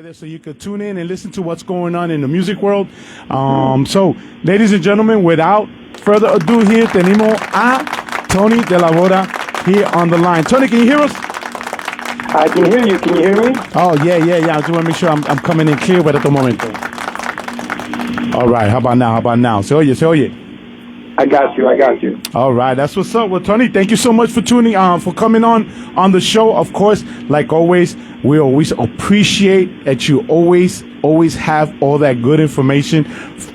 there so you could tune in and listen to what's going on in the music world. So, ladies and gentlemen, without further ado, here tenemos a Tony Delavora here on the line. Tony, can you hear us? I can hear you. Can you hear me? Oh, yeah. I just want to make sure I'm coming in clear at the moment. All right. How about now? Se oye. I got you. All right. That's what's up. Well, Tony, thank you so much for for coming on the show. Of course, like always, we always appreciate that you always have all that good information.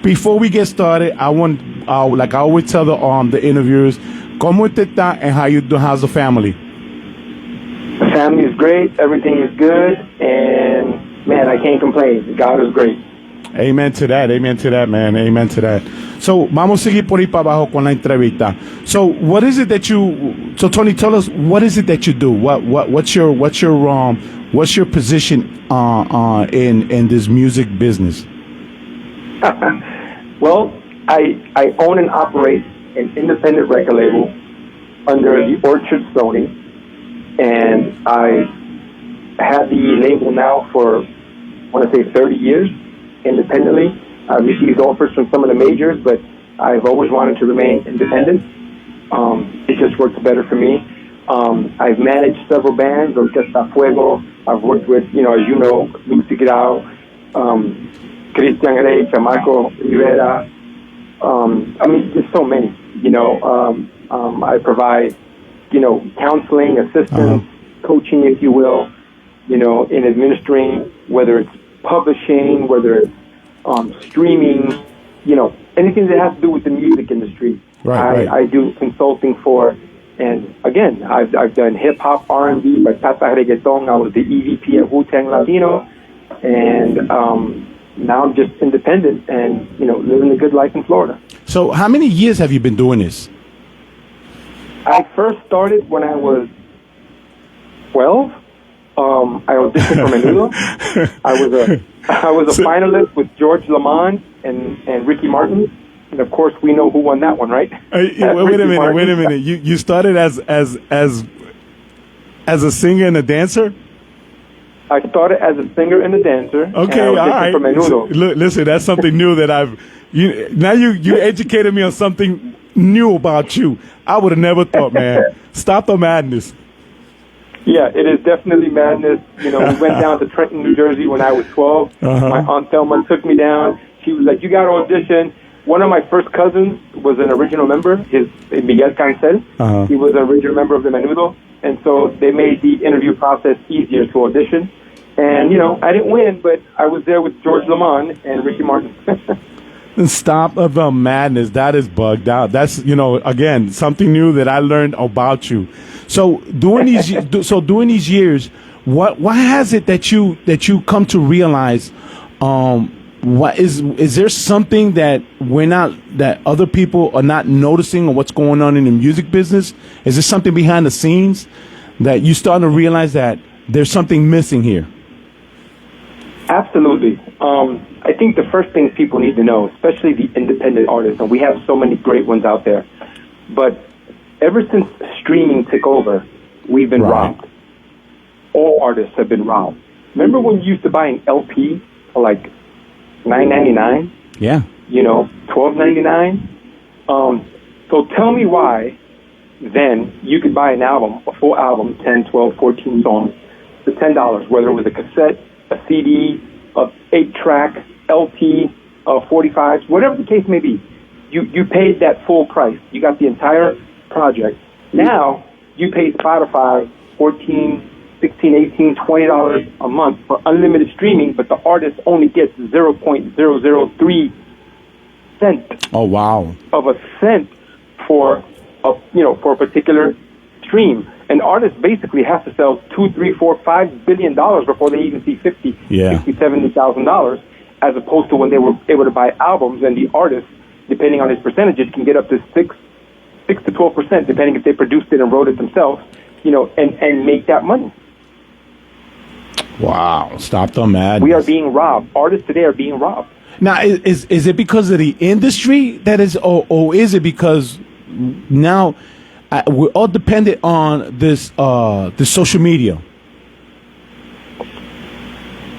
Before we get started, I want, like I always tell the interviewers, ¿cómo usted está and how you do? How's the family? The family is great. Everything is good. And, man, I can't complain. God is great. Amen to that, man. Amen to that. So, vamos a seguir por ahí para abajo con la entrevista. So, what is it that so Tony, tell us, what is it that you do? What's your position in this music business? Well, I own and operate an independent record label under the Orchard Sony, and I have the label now for, I want to say, 30 years. Independently. I've received offers from some of the majors, but I've always wanted to remain independent. It just works better for me. I've managed several bands, Orquesta Fuego. I've worked with, as you know, Lucy Grau, Christian Rey, Chamaco Rivera. There's so many. I provide, counseling, assistance, coaching, if you will, in administering, whether it's publishing, whether it's streaming, anything that has to do with the music industry. Right. I do consulting for, and again, I've done hip hop, R&B, bachata, reggaeton. I was the EVP at Wu-Tang Latino, and now I'm just independent and living a good life in Florida. So, how many years have you been doing this? I first started when I was 12. I auditioned for Menudo. I was a finalist with George Lamond and Ricky Martin, and of course we know who won that one, right? Wait a minute. You started as a singer and a dancer? I started as a singer and a dancer. Okay, all right. For Menudo. Look, listen, that's something new that now you educated me on something new about you. I would have never thought, man. Stop the madness. Yeah, it is definitely madness. We went down to Trenton, New Jersey when I was 12. My Aunt Thelma took me down. She was like, you got to audition. One of my first cousins was an original member, Miguel Cancel. He was an original member of the Menudo. And so they made the interview process easier to audition. And, I didn't win, but I was there with George Lamond and Ricky Martin. Stop the madness. That is bugged out. That's, again, something new that I learned about you. So during these years, what has it that you come to realize? What is there something that that other people are not noticing on what's going on in the music business? Is there something behind the scenes that you starting to realize that there's something missing here? Absolutely. I think the first thing people need to know, especially the independent artists, and we have so many great ones out there, but ever since streaming took over, we've been robbed. All artists have been robbed. Remember when you used to buy an LP for like $9.99? Yeah. $12.99? So tell me why then you could buy an album, a full album, 10, 12, 14 songs, for $10, whether it was a cassette, a CD, a 8-track, LP, 45s, whatever the case may be. You paid that full price. You got the entire project. Now you pay Spotify $14, $16, $18, $20 a month for unlimited streaming, but the artist only gets 0.003 cents. Oh wow! Of a cent for a particular stream. An artist basically has to sell $2, $3, $4, $5 billion before they even see $50,000, $70,000, as opposed to when they were able to buy albums, and the artist, depending on his percentages, can get up to 6 to 12%, depending if they produced it and wrote it themselves, and make that money. Wow! Stop the madness. We are being robbed. Artists today are being robbed. Now, is it because of the industry that is, or is it because now we're all dependent on this social media?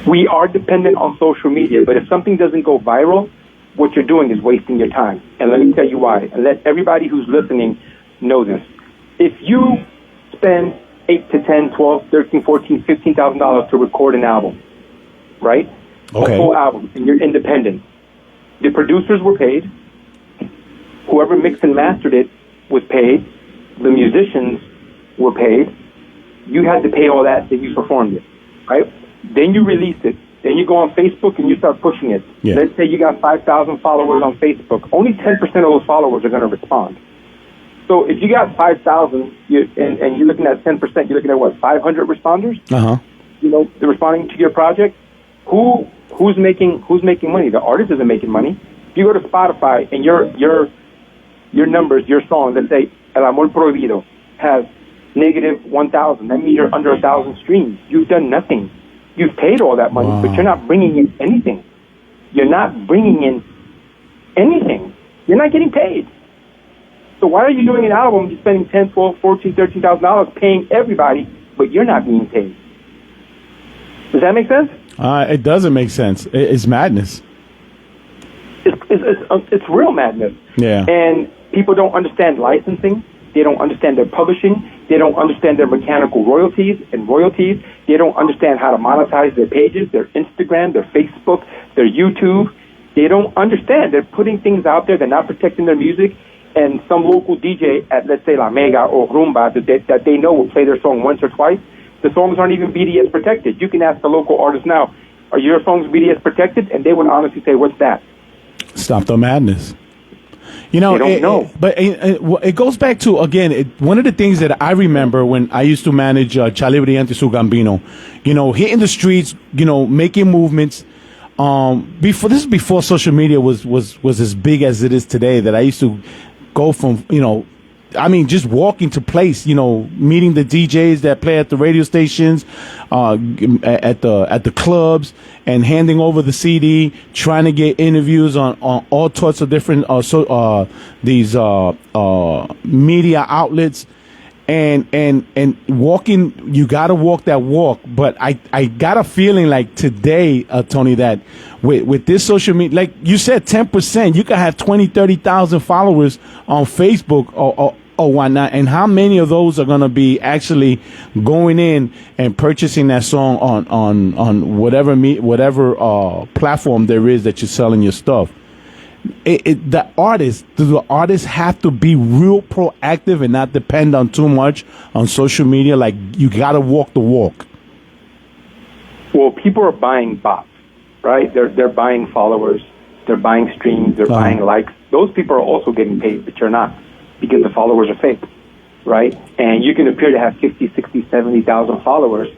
We are dependent on social media, but if something doesn't go viral, what you're doing is wasting your time. And let me tell you why. And let everybody who's listening know this. If you spend $8 to $10, $12, $13, $14, $15,000 to record an album, right? Okay. A full album, and you're independent. The producers were paid. Whoever mixed and mastered it was paid. The musicians were paid. You had to pay all that, then you performed it, right? Then you release it. Then you go on Facebook and you start pushing it. Yeah. Let's say you got 5,000 followers on Facebook. Only 10% of those followers are going to respond. So if you got 5,000 and you're looking at 10%, you're looking at what, 500 responders? Uh-huh. You know, they're responding to your project. Who's making money? The artist isn't making money. If you go to Spotify and your numbers, your song, let's say El Amor Prohibido has negative 1,000. That means you're under 1,000 streams. You've done nothing. You've paid all that money, but you're not bringing in anything. You're not bringing in anything. You're not getting paid. So why are you doing an album? You're spending $10, $12, $14, $13,000 paying everybody, but you're not being paid. Does that make sense? It doesn't make sense. It's madness. It's real madness. Yeah. And people don't understand licensing. They don't understand their publishing. They don't understand their mechanical royalties. They don't understand how to monetize their pages, their Instagram, their Facebook, their YouTube. They don't understand. They're putting things out there. They're not protecting their music. And some local DJ at, let's say, La Mega or Rumba that they know will play their song once or twice, the songs aren't even BDS protected. You can ask the local artist now, are your songs BDS protected? And they would honestly say, what's that? Stop the madness. You know, they don't know. But it goes back to, again, one of the things that I remember when I used to manage Charlie Brillante Su Gambino, you know, hitting the streets, you know, making movements. Before social media was as big as it is today, that I used to go from, you know, I mean, just walking to place, you know, meeting the DJs that play at the radio stations, at the clubs, and handing over the CD, trying to get interviews on all sorts of different these media outlets, and walking. You got to walk that walk. But I got a feeling like today, Tony, that with this social media, like you said, 10%, you can have 20, 30,000 followers on Facebook or whatnot, and how many of those are going to be actually going in and purchasing that song on whatever platform there is that you're selling your stuff? Do the artists have to be real proactive and not depend on too much on social media? Like, you got to walk the walk. Well, people are buying bots, right? They're buying followers, they're buying streams, they're buying likes. Those people are also getting paid, but you're not, because the followers are fake, right? And you can appear to have 50, 60, 70,000 followers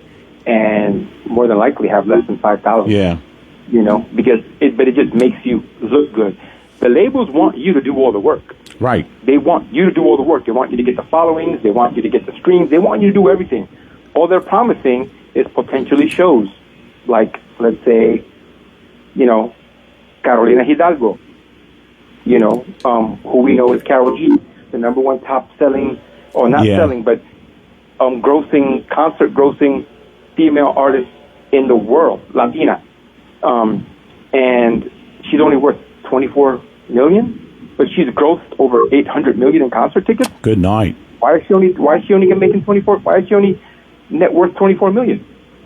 and more than likely have less than 5,000. Yeah. You know, because it just makes you look good. The labels want you to do all the work. Right. They want you to do all the work. They want you to get the followings. They want you to get the streams. They want you to do everything. All they're promising is potentially shows like, let's say, you know, Carolina Hidalgo, you know, who we know as Karol G, the number one top selling, or not selling, but concert grossing female artist in the world, Latina. And she's only worth $24 million, but she's grossed over $800 million in concert tickets. Good night. Why is she only making 24? Why is she only net worth $24 million?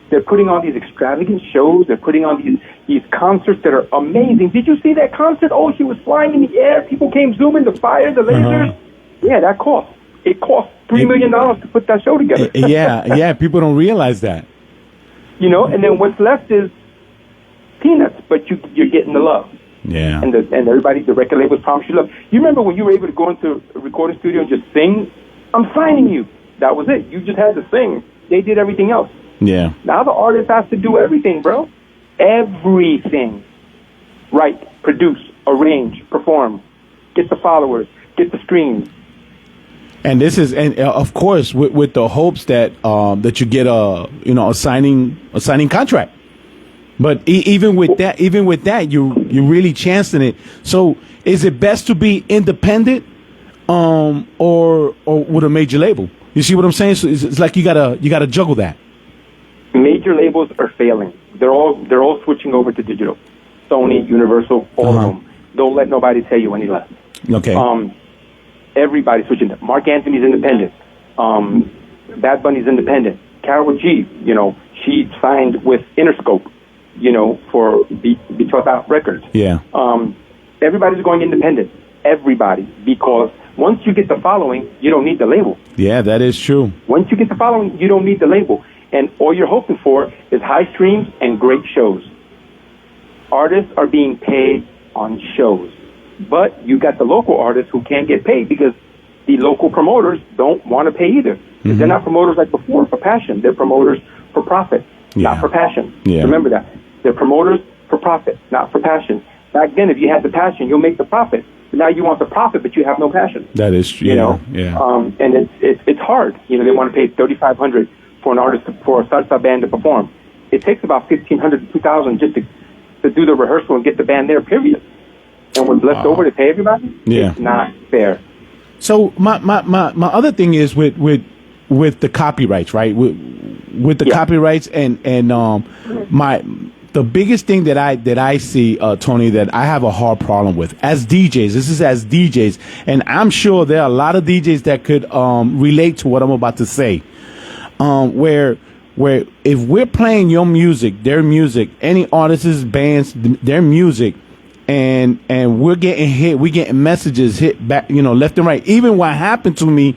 They're putting on these extravagant shows. They're putting on these concerts that are amazing. Did you see that concert? Oh, she was flying in the air. People came zooming, the fire, the lasers. Yeah, that cost. It cost $3 million to put that show together. Yeah. People don't realize that. You know, and then what's left is peanuts, but you're getting the love. Yeah. And everybody, the record labels promise you love. You remember when you were able to go into a recording studio and just sing? I'm signing you. That was it. You just had to sing. They did everything else. Yeah. Now the artist has to do everything, bro. Everything. Write, produce, arrange, perform, get the followers, get the streams. And this is, and of course, with the hopes that that you get a signing contract. But even with that, you're really chancing it. So is it best to be independent, or with a major label? You see what I'm saying? So it's like you gotta juggle that. Major labels are failing. they're all switching over to digital. Sony, Universal, all of them. Don't let nobody tell you any less. Okay. Everybody's switching. Mark Anthony's independent. Bad Bunny's independent. Karol G, she signed with Interscope, for Beat Out Records. Yeah. Everybody's going independent. Everybody, because once you get the following, you don't need the label. Yeah, that is true. Once you get the following, you don't need the label. And all you're hoping for is high streams and great shows. Artists are being paid on shows. But you got the local artists who can't get paid because the local promoters don't want to pay either. Mm-hmm. They're not promoters like before for passion. They're promoters for profit, not for passion. Yeah. Remember that. They're promoters for profit, not for passion. Back then, if you had the passion, you'll make the profit. But now you want the profit, but you have no passion. That is true. And it's hard. They want to pay $3,500 for an artist for a salsa band to perform. It takes about $1,500 to $2,000 just to do the rehearsal and get the band there. Period. And what's left over to pay everybody? Yeah. It's not fair. So my other thing is with the copyrights, right? With the copyrights and the biggest thing that I see, Tony, that I have a hard problem with as DJs. This is as DJs, and I'm sure there are a lot of DJs that could relate to what I'm about to say. Where if we're playing your music, their music, any artists, bands, their music, and we're getting hit, we're getting messages hit back, left and right. Even what happened to me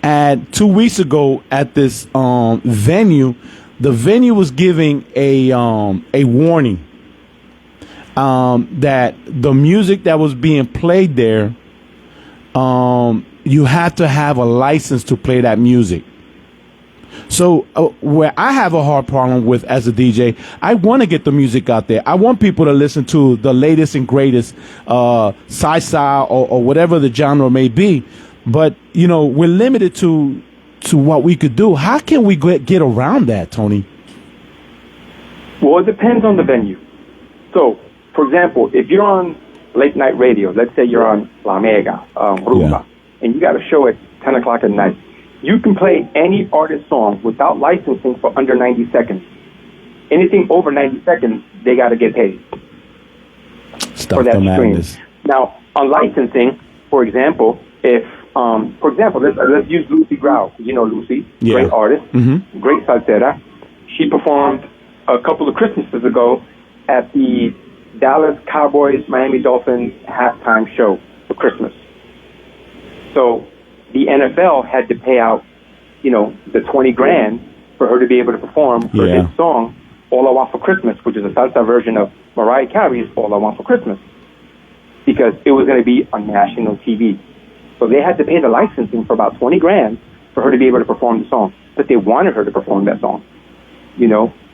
at 2 weeks ago at this venue, the venue was giving a warning that the music that was being played there, you have to have a license to play that music. So where I have a hard problem with as a DJ, I want to get the music out there. I want people to listen to the latest and greatest salsa or whatever the genre may be. But, we're limited to what we could do. How can we get around that, Tony? Well, it depends on the venue. So, for example, if you're on late night radio, let's say you're on La Mega, Rumba, and you got a show at 10 o'clock at night, you can play any artist song without licensing for under 90 seconds. Anything over 90 seconds, they got to get paid for that stream. Now, on licensing, for example, let's use Lucy Grau. You know Lucy, great artist, great salsera. She performed a couple of Christmases ago at the Dallas Cowboys Miami Dolphins halftime show for Christmas. So the NFL had to pay out, the $20,000 for her to be able to perform her hit song, All I Want for Christmas, which is a salsa version of Mariah Carey's All I Want for Christmas, because it was going to be on national TV. So they had to pay the licensing for about $20,000 for her to be able to perform the song, but they wanted her to perform that song,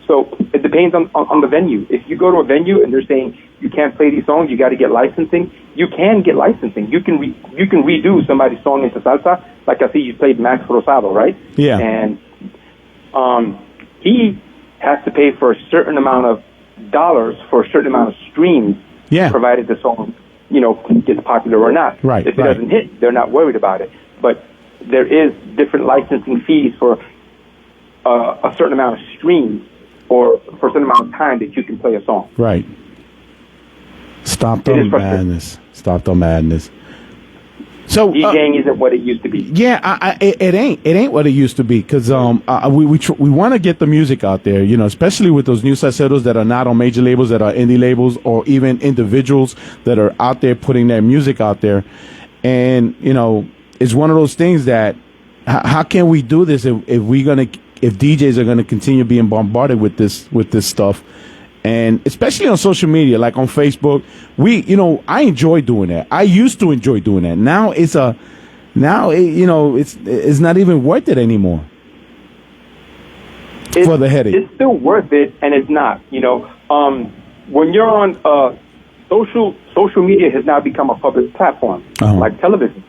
So it depends on the venue. If you go to a venue and they're saying you can't play these songs, you got to get licensing. You can get licensing. You can redo somebody's song into salsa. Like I see you played Max Rosado, right? Yeah. And he has to pay for a certain amount of dollars for a certain amount of streams. Yeah. Provided the song, gets popular or not. Right. If it doesn't hit, they're not worried about it. But there is different licensing fees for a certain amount of streams, or for a certain amount of time that you can play a song. Right. Stop the madness. Stop the madness. So DJing isn't what it used to be. Yeah, it ain't what it used to be, because we want to get the music out there, especially with those new salseros that are not on major labels, that are indie labels, or even individuals that are out there putting their music out there. And it's one of those things that how can we do this if DJs are going to continue being bombarded with this stuff, and especially on social media, like on Facebook, I enjoy doing that. I used to enjoy doing that. Now it's not even worth it anymore. For the headache. It's still worth it, and it's not. When you're on social media has now become a public platform, like television.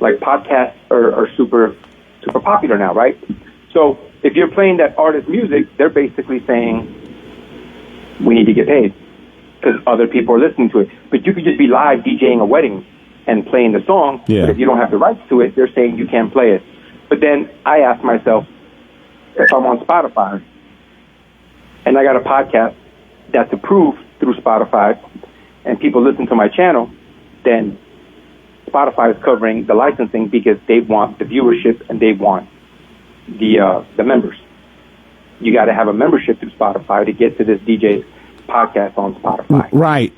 Like podcasts are super popular now, right? So if you're playing that artist's music, they're basically saying, we need to get paid because other people are listening to it. But you could just be live DJing a wedding and playing the song. Yeah. But if you don't have the rights to it, they're saying you can't play it. But then I ask myself, if I'm on Spotify and I got a podcast that's approved through Spotify, and people listen to my channel, then Spotify is covering the licensing because they want the viewership and they want the members. You got to have a membership through Spotify to get to this DJ's podcast on Spotify. Right,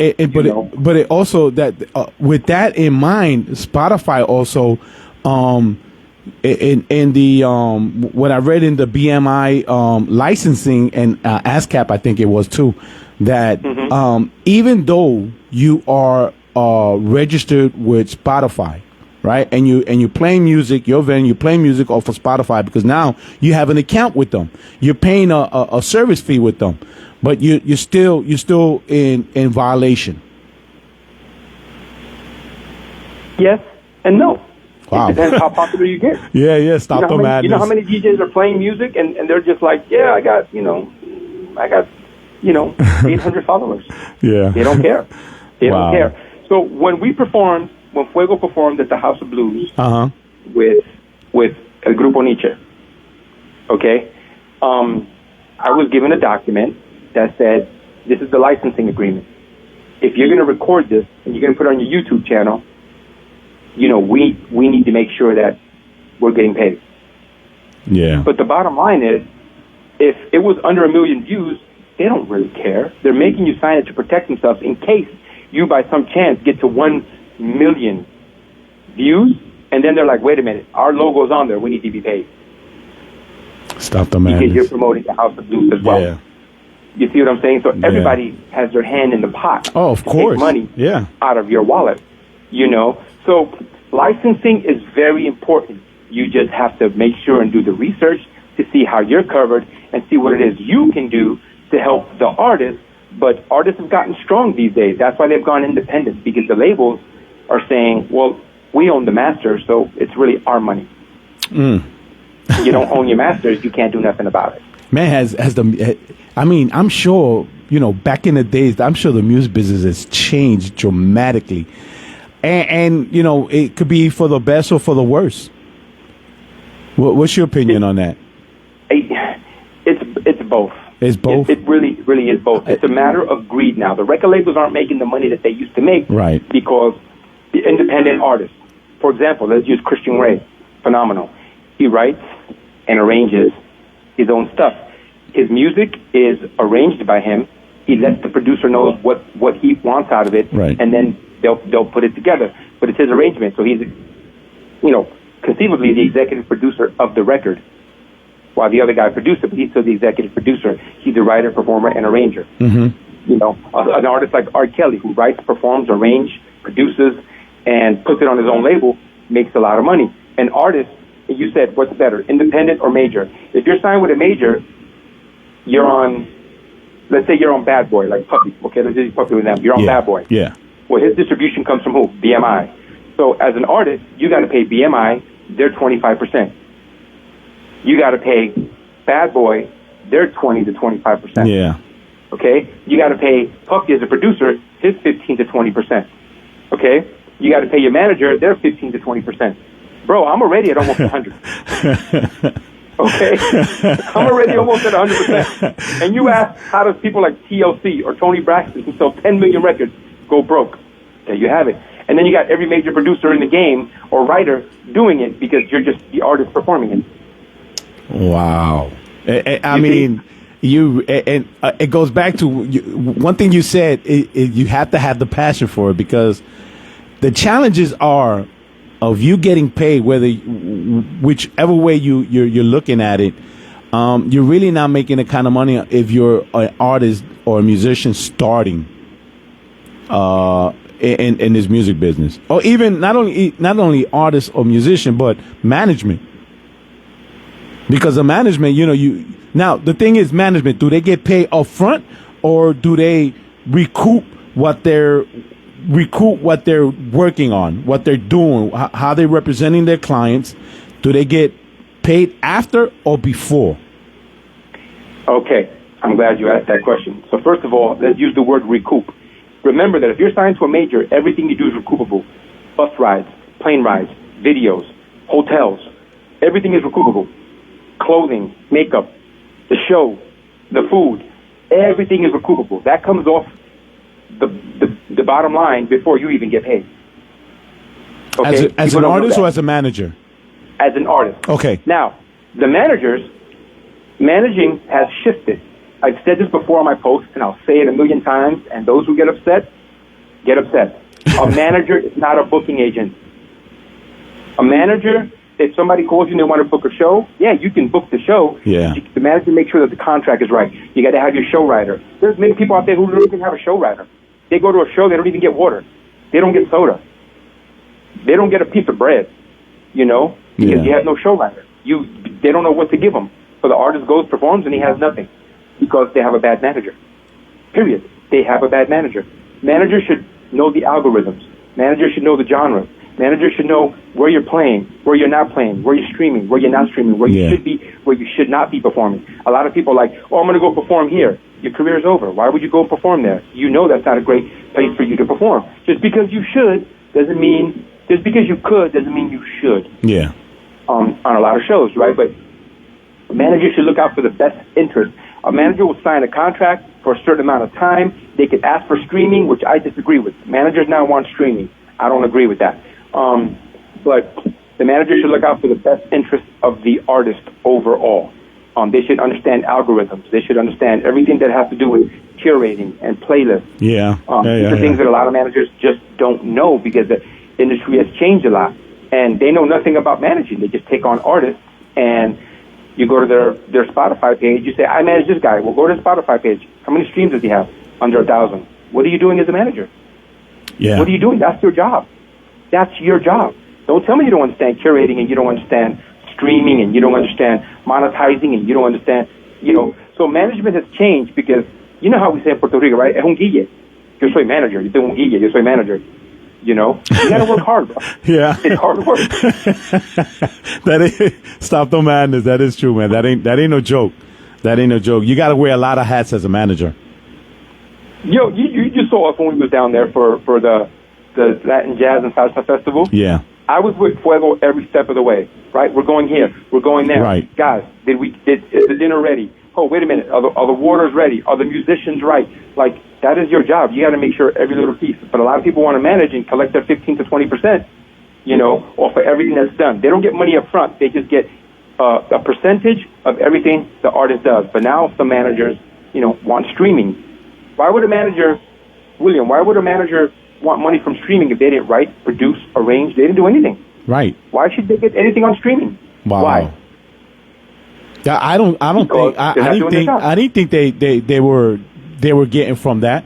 but it also that with that in mind, Spotify also in the what I read in the BMI licensing and ASCAP, I think it was too, that even though you are registered with Spotify, right, and you play music, your venue, you play music off of Spotify because now you have an account with them. You're paying a service fee with them, but you're still in violation. Yes and no. Wow. It depends how popular you get. Yeah. Stop the madness. You know how many DJs are playing music and they're just like, yeah, I got 800 followers. Yeah. They don't care. They Wow. don't care. So when Fuego performed at the House of Blues with El Grupo Nietzsche, okay, I was given a document that said, this is the licensing agreement. If you're going to record this and you're going to put it on your YouTube channel, we need to make sure that we're getting paid. Yeah. But the bottom line is, if it was under 1 million views, they don't really care. They're making you sign it to protect themselves in case you, by some chance, get to 1 million views, and then they're like, wait a minute, our logo's on there, we need to be paid. Stop the madness. Because you're promoting the House of Blues as well. Yeah. You see what I'm saying? So everybody has their hand in the pot. Oh, of course. To take money out of your wallet, So licensing is very important. You just have to make sure and do the research to see how you're covered and see what it is you can do to help the artist. But artists have gotten strong these days. That's why they've gone independent, because the labels are saying, well, we own the masters, so it's really our money. You don't own your masters, you can't do nothing about it. Man, I'm sure, back in the days, I'm sure the music business has changed dramatically. And it could be for the best or for the worse. What's your opinion on that? It's both. It's both? It really is both. It's a matter of greed now. The record labels aren't making the money that they used to make. Right. Because the independent artists, for example, let's use Christian Ray. Phenomenal. He writes and arranges his own stuff. His music is arranged by him. He lets the producer know what he wants out of it. Right. And then they'll put it together. But it's his arrangement. So he's, conceivably the executive producer of the record, while the other guy produced it, but he's still the executive producer. He's the writer, performer, and arranger. An artist like R. Kelly, who writes, performs, arranges, produces, and puts it on his own label, makes a lot of money. An artist, you said, what's better, independent or major? If you're signed with a major, let's say you're on Bad Boy, like Puppy. Okay, let's use Puppy with them. You're on Bad Boy. Yeah. Well, his distribution comes from who? BMI. So as an artist, you got to pay BMI their 25%. You got to pay Bad Boy their 20 to 25%. Yeah. Okay? You got to pay Puffy as a producer his 15 to 20%. Okay? You got to pay your manager their 15 to 20%. Bro, I'm already at almost 100. Okay? I'm already almost at 100%. And you ask, how does people like TLC or Tony Braxton, who sell 10 million records, go broke? There you have it. And then you got every major producer in the game or writer doing it because you're just the artist performing it. Wow. It goes back to one thing you said, you have to have the passion for it, because the challenges are of you getting paid, whichever way you're looking at it. You're really not making the kind of money if you're an artist or a musician starting in this music business, or even not only artist or musician, but management. Because the management, now the thing is, management, do they get paid up front, or do they recoup what they're working on, what they're doing, how they're representing their clients? Do they get paid after or before? Okay, I'm glad you asked that question. So first of all, let's use the word recoup. Remember that if you're signed to a major, everything you do is recoupable. Bus rides, plane rides, videos, hotels, everything is recoupable. Clothing, makeup, the show, the food, everything is recoupable. That comes off the bottom line before you even get paid. Okay? As an artist or as a manager? As an artist. Okay. Now, the managing has shifted. I've said this before on my post, and I'll say it a million times, and those who get upset, get upset. A manager is not a booking agent. A manager, if somebody calls you and they want to book a show, yeah, you can book the show. Yeah. The manager makes sure that the contract is right. You got to have your show writer. There's many people out there who don't even have a show writer. They go to a show, they don't even get water. They don't get soda. They don't get a piece of bread, because you have no show writer. They don't know what to give them. So the artist goes, performs, and he has nothing because they have a bad manager. Period. They have a bad manager. Managers should know the algorithms. Managers should know the genres. Managers should know where you're playing, where you're not playing, where you're streaming, where you're not streaming, where you should be, where you should not be performing. A lot of people are like, oh, I'm going to go perform here. Your career's over. Why would you go perform there? You know that's not a great place for you to perform. Just because you should doesn't mean, just because you could doesn't mean you should. Yeah. On a lot of shows, right? But managers should look out for the best interest. A manager will sign a contract for a certain amount of time. They could ask for streaming, which I disagree with. Managers now want streaming. I don't agree with that. But the manager should look out for the best interest of the artist overall. They should understand algorithms. They should understand everything that has to do with curating and playlists. These are things that a lot of managers just don't know because the industry has changed a lot. And they know nothing about managing. They just take on artists, and you go to their Spotify page. You say, I manage this guy. Well, go to the Spotify page. How many streams does he have? Under 1,000. What are you doing as a manager? Yeah. What are you doing? That's your job. That's your job. Don't tell me you don't understand curating and you don't understand streaming and you don't understand monetizing and you don't understand, So management has changed because, you know how we say in Puerto Rico, right? Es un guille. Yo soy manager. Yo tengo un guille. Yo soy manager. You got to work hard, bro. Yeah. It's hard work. Stop the madness. That is true, man. That ain't no joke. That ain't no joke. You got to wear a lot of hats as a manager. Yo, you just saw us when we was down there for the Latin Jazz and Salsa Festival. Yeah. I was with Fuego every step of the way, right? We're going here. We're going there. Right. Guys, is the dinner ready? Oh, wait a minute. Are the waters ready? Are the musicians right? Like, that is your job. You got to make sure every little piece. But a lot of people want to manage and collect their 15 to 20%, off of everything that's done. They don't get money up front. They just get a percentage of everything the artist does. But now some managers, want streaming. Why would a manager want money from streaming if they didn't write, produce, arrange? They didn't do anything. Right. Why should they get anything on streaming? Wow. Why? Yeah, I didn't think they were getting from that.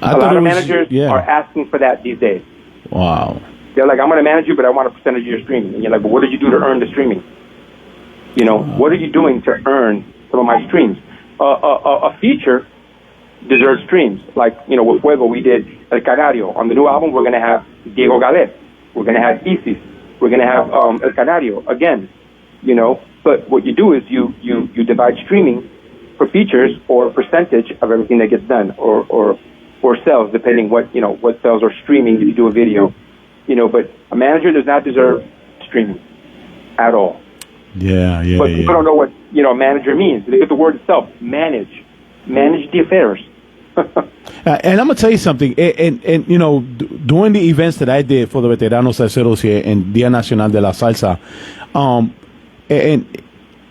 A lot of managers are asking for that these days. Wow. They're like, I'm going to manage you, but I want a percentage of your streaming. And you're like, but what did you do to earn the streaming? What are you doing to earn some of my streams? A feature deserves streams. Like, with Fuego, we did El Canario. On the new album, we're going to have Diego Galet. We're going to have Isis. We're going to have El Canario again. But what you do is you divide streaming for features or a percentage of everything that gets done or sells, depending what sells or streaming if you do a video. But a manager does not deserve streaming at all. Yeah. But people don't know what, a manager means. Look at the word itself, manage the affairs. And I'm gonna tell you something. And doing the events that I did for the Veteranos Salseros here in Día Nacional de la Salsa, and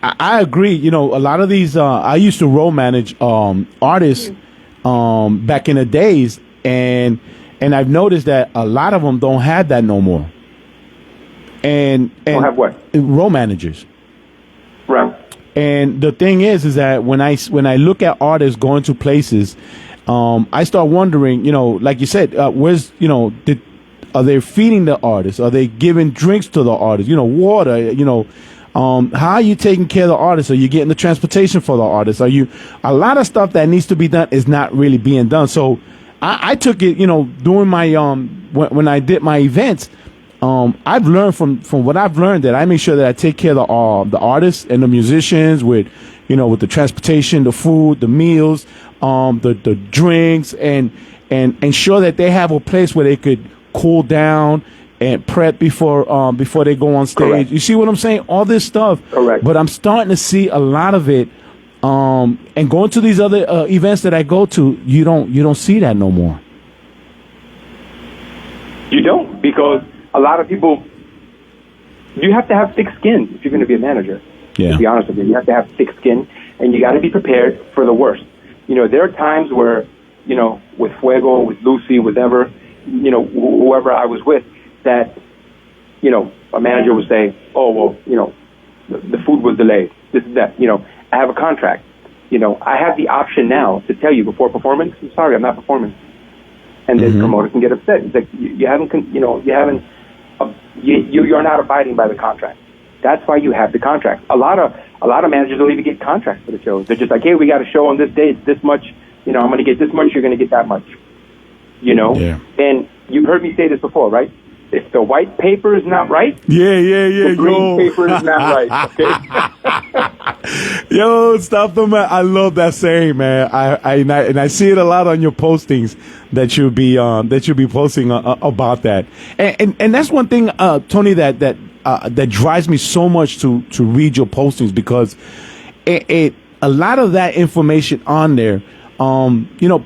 I agree. A lot of these I used to role manage artists back in the days, and I've noticed that a lot of them don't have that no more. And don't have what? Role managers. Right. And the thing is that when I look at artists going to places, I start wondering, like you said, where's, are they feeding the artists? Are they giving drinks to the artists? Water, how are you taking care of the artists? Are you getting the transportation for the artists? A lot of stuff that needs to be done is not really being done. So I took it, doing my, when I did my events, I've learned from what I've learned that I make sure that I take care of the artists and the musicians with the transportation, the food, the meals, the drinks, and ensure that they have a place where they could cool down and prep before they go on stage. Correct. You see what I'm saying? All this stuff. Correct. But I'm starting to see a lot of it And going to these other events that I go to, you don't see that no more. You don't, because a lot of people, you have to have thick skin if you're going to be a manager. Yeah. To be honest with you, you have to have thick skin, and you got to be prepared for the worst. There are times where, with Fuego, with Lucy, whatever, whoever I was with, that, a manager would say, oh, well, the food was delayed, this and that. I have a contract. I have the option now to tell you before performance, I'm sorry, I'm not performing. And the promoter can get upset. It's like, you're not abiding by the contract. That's why you have the contract. A lot of managers don't even get contracts for the shows. They're just like, hey, we got a show on this day. It's this much. I'm going to get this much. You're going to get that much. Yeah. And you've heard me say this before, right? If the white paper is not right, yeah, the green paper is not right. Okay. Yo, stop them! I love that saying, man. I see it a lot on your postings that you'll be posting about that. And that's one thing, Tony, that drives me so much to read your postings, because a lot of that information on there,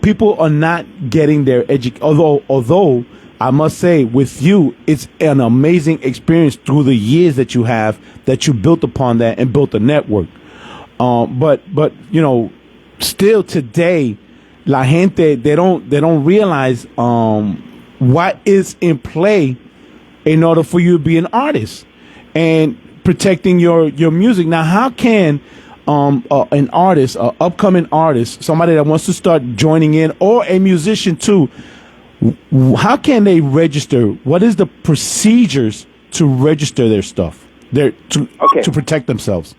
people are not getting their education. Although I must say, with you, it's an amazing experience through the years that you built upon that and built a network. But still today, la gente, they don't realize what is in play in order for you to be an artist and protecting your music. Now, how can an artist, an upcoming artist, somebody that wants to start joining in, or a musician too, how can they register? What is the procedures to register their stuff, to protect themselves?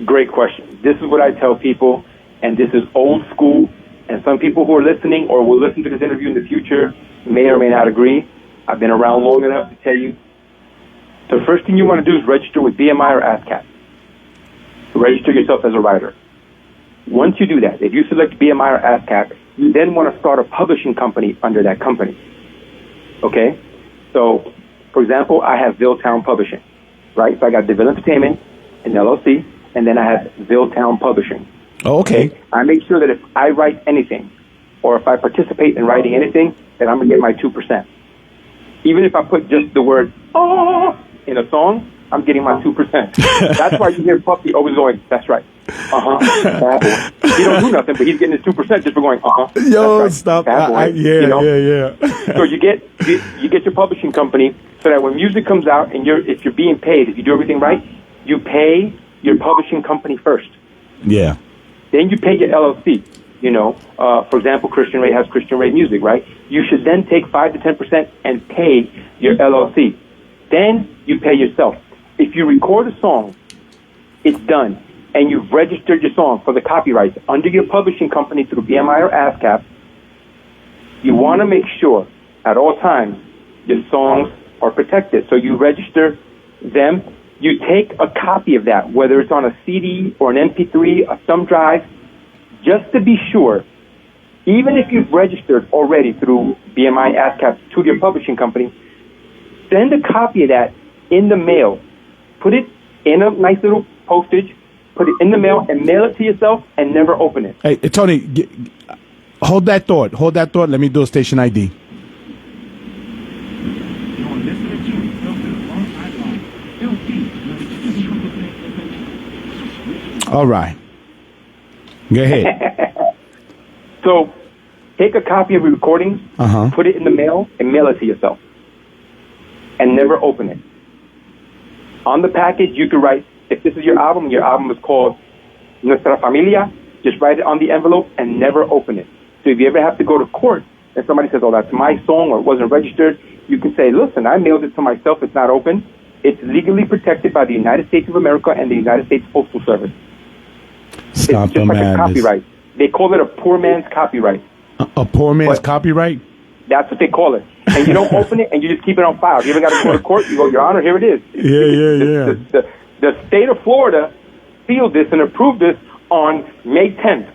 Great question. This is what I tell people, and this is old school, and some people who are listening or will listen to this interview in the future may or may not agree. I've been around long enough to tell you, the first thing you want to do is register with BMI or ASCAP. Register yourself as a writer. Once you do that, if you select BMI or ASCAP, you then want to start a publishing company under that company. Okay? So, for example, I have Villetown Publishing, right? So I got Daville Entertainment, an LLC, and then I have Villetown Publishing. Oh, okay. I make sure that if I write anything, or if I participate in writing anything, that I'm going to get my 2%. Even if I put just the word, oh, in a song, I'm getting my 2%. That's why you hear Puffy always going, that's right. Bad boy. He don't do nothing, but he's getting his 2% just for going, Yo, right. stop. Yeah. So you get your publishing company, so that when music comes out and if you're being paid, if you do everything right, you pay your publishing company first. Yeah. Then you pay your LLC. For example, Christian Ray has Christian Ray Music, right? You should then take 5 to 10% and pay your LLC. Then you pay yourself. If you record a song, it's done, and you've registered your song for the copyrights under your publishing company through BMI or ASCAP, you want to make sure at all times your songs are protected. So you register them. You take a copy of that, whether it's on a CD or an MP3, a thumb drive, just to be sure. Even if you've registered already through BMI, ASCAP to your publishing company, send a copy of that in the mail. Put it in a nice little postage, put it in the mail, and mail it to yourself, and never open it. Hey, Tony, hold that thought. Let me do a station ID. All right. Go ahead. So, take a copy of your recordings, put it in the mail, and mail it to yourself. And never open it. On the package, you could write, if this is your album is called Nuestra Familia, just write it on the envelope and never open it. So if you ever have to go to court and somebody says, oh, that's my song or it wasn't registered, you can say, listen, I mailed it to myself, it's not open. It's legally protected by the United States of America and the United States Postal Service. Stop it's just like a copyright. They call it a poor man's copyright. A poor man's copyright? That's what they call it. And you don't open it, and you just keep it on file. If you ever got to go to court, you go, Your Honor, here it is. Yeah. The state of Florida sealed this and approved this on May 10th,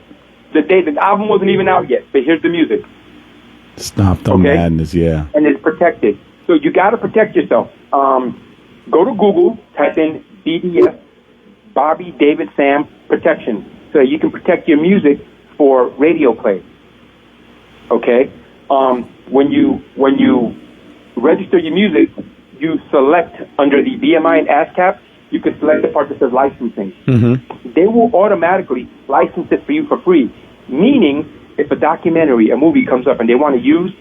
the day the album wasn't even out yet. But here's the music. Stop the madness, yeah. And it's protected. So you got to protect yourself. Go to Google, type in BDS, Bobby David Sam Protection. so you can protect your music for radio play. Okay? When you register your music, you select under the BMI and ASCAP, you can select the part that says licensing. Mm-hmm. They will automatically license it for you for free. Meaning, if a documentary, a movie comes up and they want to use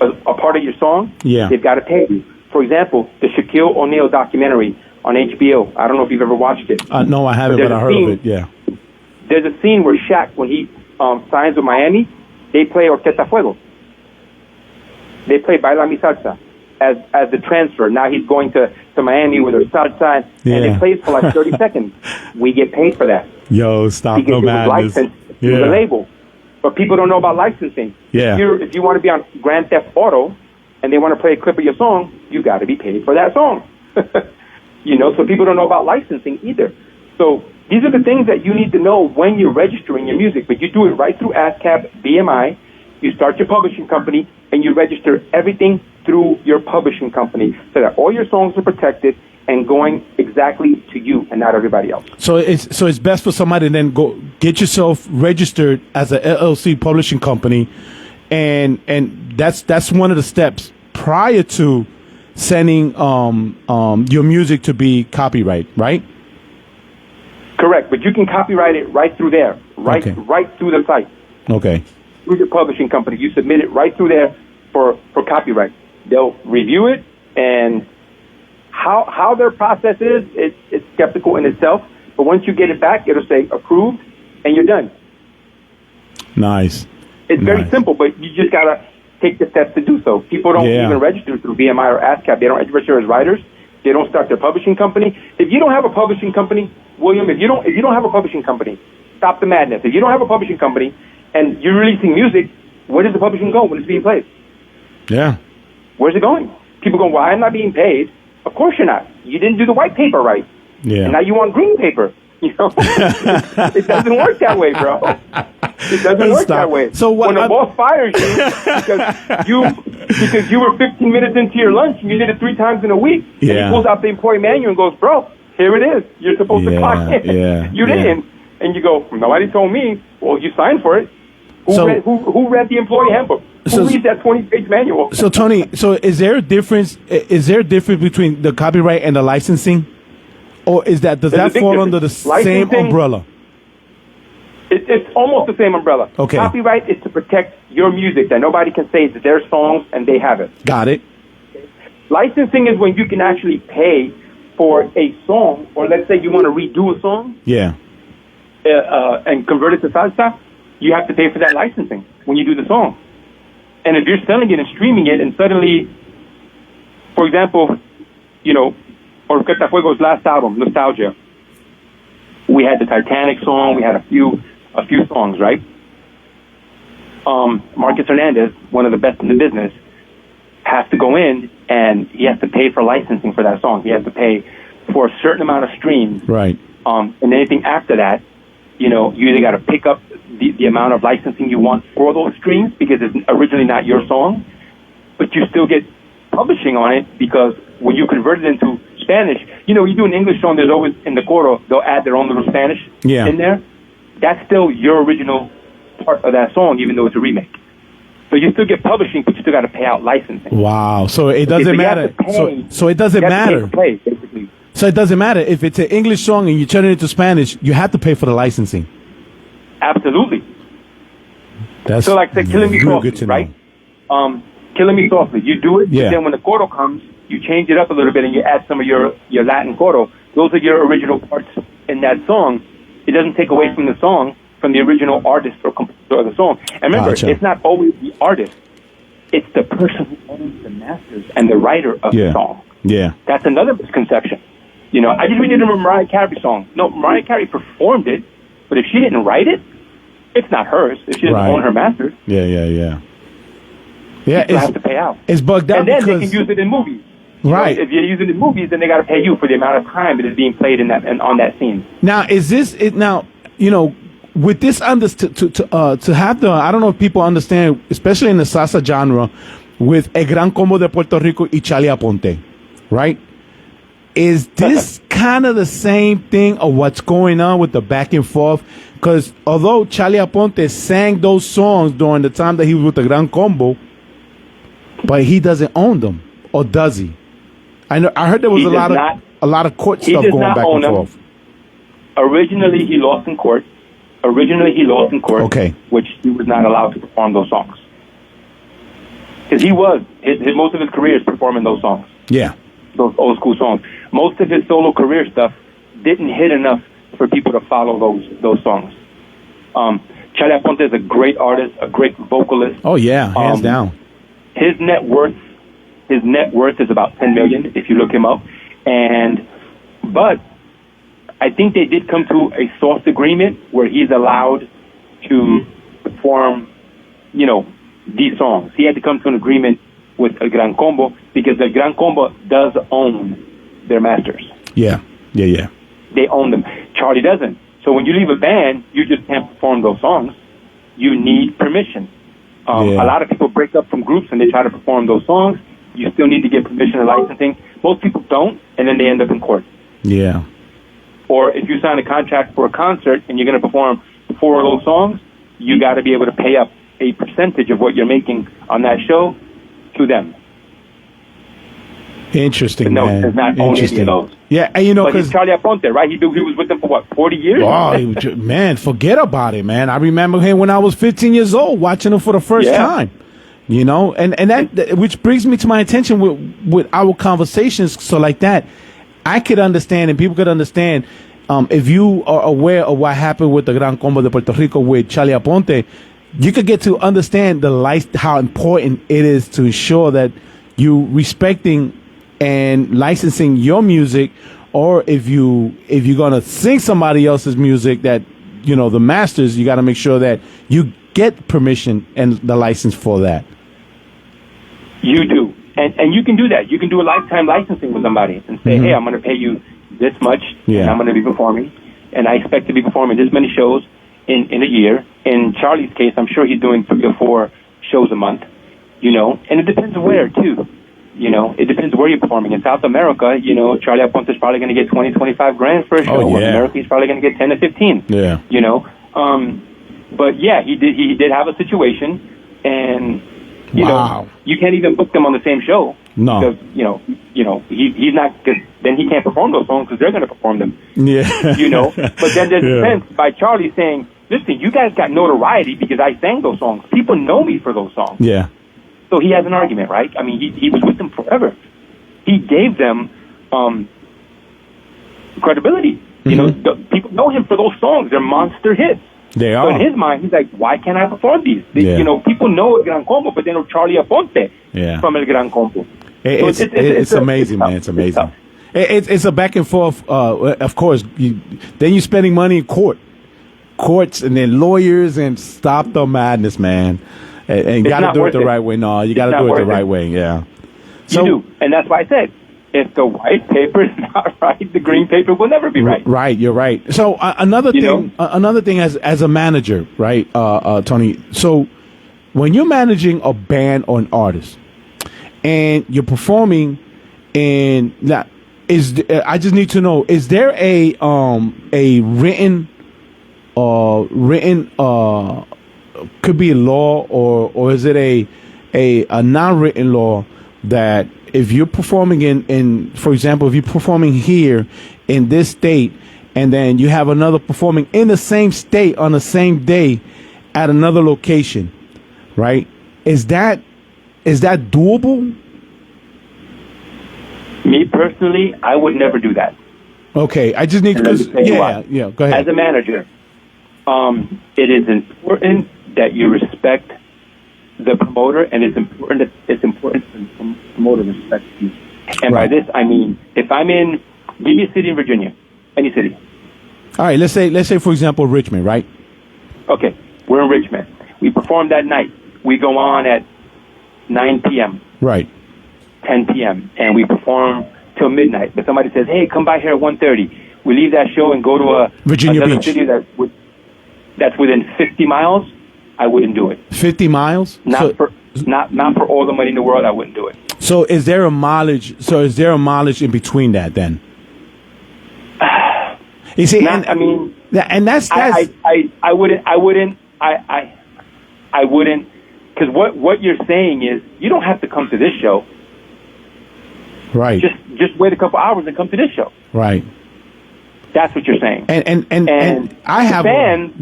a part of your song, they've got to pay you. For example, the Shaquille O'Neal documentary on HBO. I don't know if you've ever watched it. No, I haven't, but I heard of it, yeah. There's a scene where Shaq, when he signs with Miami, they play Orquesta Fuego. They play Baila Mi Salsa as the transfer. Now he's going to Miami with her salsa, and it plays for like 30 seconds. We get paid for that. Yo, stop because the madness. It was licensed to the label. But people don't know about licensing. Yeah. If you want to be on Grand Theft Auto and they want to play a clip of your song, you got to be paid for that song. So people don't know about licensing either. So these are the things that you need to know when you're registering your music. But you do it right through ASCAP, BMI. You start your publishing company, and you register everything through your publishing company so that all your songs are protected and going exactly to you and not everybody else. So it's best for somebody to then go get yourself registered as a LLC publishing company, and that's one of the steps prior to sending your music to be copyright, right? Correct, but you can copyright it right through there, right through the site. Okay. Through your publishing company, you submit it right through there for copyright. They'll review it, and how their process is, it's skeptical in itself. But once you get it back, it'll say approved, and you're done. Nice. It's very simple, but you just gotta take the steps to do so. People don't even register through BMI or ASCAP. They don't register as writers. They don't start their publishing company. If you don't have a publishing company, William, if you don't have a publishing company, stop the madness. If you don't have a publishing company and you're releasing music, where does the publishing go when it's being played? Yeah. Where's it going? People go, well, I'm not being paid. Of course you're not. You didn't do the white paper right. Yeah. And now you want green paper. It doesn't work that way, bro. It doesn't work that way. So when a boss fires you because you were 15 minutes into your lunch and you did it 3 times in a week, and he pulls out the employee manual and goes, bro, here it is. You're supposed to clock in. You didn't. And you go, nobody told me. Well, you signed for it. Who read the employee handbook? Who reads that 20-page manual? So, Tony, is there a difference? Is there a difference between the copyright and the licensing? Or does that fall under the same umbrella? It's almost the same umbrella. Okay. Copyright is to protect your music, that nobody can say it's their songs and they have it. Got it. Licensing is when you can actually pay for a song, or let's say you want to redo a song. Yeah. And convert it to salsa, you have to pay for that licensing when you do the song. And if you're selling it and streaming it, and suddenly, for example, Orquesta Fuego's last album, Nostalgia, we had the Titanic song, we had a few songs, right? Marcus Hernandez, one of the best in the business, has to go in and he has to pay for licensing for that song. He has to pay for a certain amount of streams. Right. And anything after that, you either got to pick up the amount of licensing you want for those streams because it's originally not your song, but you still get publishing on it because when you convert it into Spanish, you do an English song, there's always in the coro, they'll add their own little Spanish in there. That's still your original part of that song, even though it's a remake. So you still get publishing, but you still got to pay out licensing. Wow. So it doesn't matter. So it doesn't matter. So it doesn't matter. If it's an English song and you turn it into Spanish, you have to pay for the licensing. Absolutely. That's so like Killing Me Softly, right? Killing Me Softly. You do it, but then when the coro comes, you change it up a little bit and you add some of your Latin coro. Those are your original parts in that song. It doesn't take away from the song, from the original artist or composer of the song. And remember, it's not always the artist. It's the person who owns the masters and the writer of the song. Yeah. That's another misconception. I just redid a Mariah Carey song. No, Mariah Carey performed it, but if she didn't write it, it's not hers. If she doesn't own her masters. Yeah. You have to pay out. It's bugged out and then they can use it in movies. Right. If you're using it in movies, then they got to pay you for the amount of time it is being played in that and on that scene. Now, is this it? Now, with this to have the, I don't know if people understand, especially in the salsa genre, with El Gran Combo de Puerto Rico y Charlie Aponte, right? Is this kind of the same thing of what's going on with the back and forth? Because although Charlie Aponte sang those songs during the time that he was with the Gran Combo, but he doesn't own them, or does he? I heard there was a lot of court stuff going back and forth. Originally, he lost in court. Okay. Which he was not allowed to perform those songs. Because most of his career is performing those songs. Yeah. Those old school songs. Most of his solo career stuff didn't hit enough for people to follow those songs. Charlie Aponte is a great artist, a great vocalist. Oh yeah, hands down. His net worth is about $10 million if you look him up. But I think they did come to a source agreement where he's allowed to perform, these songs. He had to come to an agreement with El Gran Combo because El Gran Combo does own their masters. Yeah. They own them. Charlie doesn't. So when you leave a band, you just can't perform those songs. You need permission. A lot of people break up from groups and they try to perform those songs. You still need to get permission and licensing. Most people don't, and then they end up in court. Yeah. Or if you sign a contract for a concert and you're going to perform 4 of those songs, you got to be able to pay up a percentage of what you're making on that show to them. Interesting, but no, man. Does not own any of those. Yeah, and but he's Charlie Aponte, right? He was with them for what, 40 years? Oh, man, forget about it, man. I remember him when I was 15 years old, watching him for the first time. And that which brings me to my attention with our conversations. So like that, I could understand and people could understand if you are aware of what happened with the Gran Combo de Puerto Rico with Charlie Aponte, you could get to understand how important it is to ensure that you respecting and licensing your music, or if you're gonna sing somebody else's music that the masters, you got to make sure that you get permission and the license for that. You do, and you can do that. You can do a lifetime licensing with somebody and say, hey, I'm going to pay you this much, and I'm going to be performing, and I expect to be performing this many shows in a year. In Charlie's case, I'm sure he's doing 3 or 4 shows a month, and it depends where, too. It depends where you're performing. In South America, Charlie Aponte is probably going to get 20, 25 grand for a show. In America, he's probably going to get 10 to 15. Yeah. But yeah, he did have a situation, and you can't even book them on the same show. No. Because he's not. Cause then he can't perform those songs because they're going to perform them. Yeah. But then there's a sense by Charlie saying, "Listen, you guys got notoriety because I sang those songs. People know me for those songs." Yeah. So he has an argument, right? I mean, he was with them forever. He gave them credibility. People know him for those songs. They're monster hits. They are. So in his mind, he's like, why can't I perform these? People know El Gran Combo, but they know Charlie Aponte from El Gran Combo. It's amazing, man. It's amazing. It's a back and forth. Of course, then you're spending money in courts, and then lawyers, and stop the madness, man. And you got to do it the right way. No, you got to do it the right way. Yeah. So, you do, and that's why I said, if the white paper is not right, the green paper will never be right. Right, you're right. So another thing as a manager, right, Tony. So when you're managing a band or an artist, and you're performing, I just need to know: is there a written could be a law, or is it a non-written law that if you're performing in, for example, if you're performing here in this state, and then you have another performing in the same state on the same day at another location, right? Is that doable? Me personally, I would never do that. Okay, I just need to. Go ahead. As a manager, it is important that you respect the promoter, and it's important that the promoter respects you. And by this, I mean, if I'm in, give me a city in Virginia, any city. All right, let's say for example Richmond, right? Okay, we're in Richmond. We perform that night. We go on at 9 p.m. Right. 10 p.m. and we perform till midnight. But somebody says, "Hey, come by here at 1:30." We leave that show and go to Virginia another Beach. city that's within 50 miles. I wouldn't do it. 50 miles? Not for all the money in the world, I wouldn't do it. So is there a mileage? So is there a mileage in between that then? You see, I wouldn't, because what you're saying is you don't have to come to this show. Right. Just wait a couple hours and come to this show. Right. That's what you're saying. And I have fans.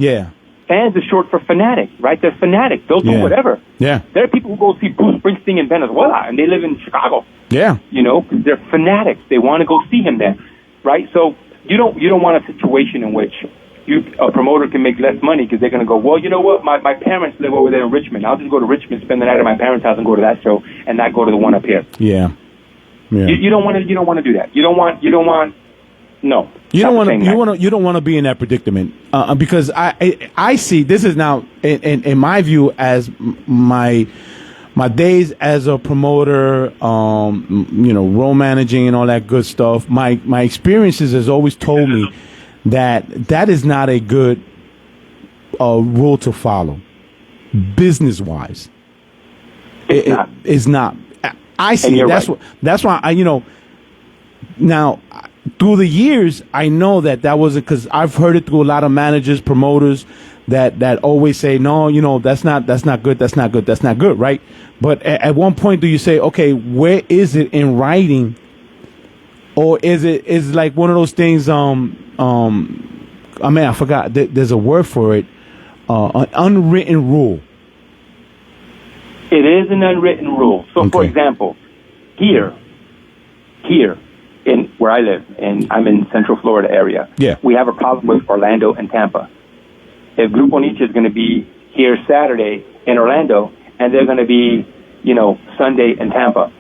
Fans is short for fanatic, right? They're fanatics. They'll do whatever. Yeah. There are people who go see Bruce Springsteen in Venezuela, and they live in Chicago. Yeah. You know, they're fanatics. They want to go see him there, right? So you don't want a situation in which a promoter can make less money because they're going to go, well, you know what? My parents live over there in Richmond. I'll just go to Richmond, spend the night at my parents' house, and go to that show, and not go to the one up here. Yeah. Yeah. You don't want to do that. You don't want. No. You don't want to be in that predicament because I see this is now in my view as my days as a promoter, role managing and all that good stuff. My experiences has always told me that is not a good rule to follow, business wise. It's not. I see. That's why now. Through the years, I know that wasn't because I've heard it through a lot of managers, promoters that always say, no, that's not good, right? But at one point, do you say, okay, where is it in writing, or is like one of those things? I forgot. There's a word for it, an unwritten rule. It is an unwritten rule. So, okay. For example, here. In where I live, and I'm in Central Florida area, we have a problem with Orlando and Tampa. If Grupo Nietzsche is going to be here Saturday in Orlando, and they're going to be, Sunday in Tampa,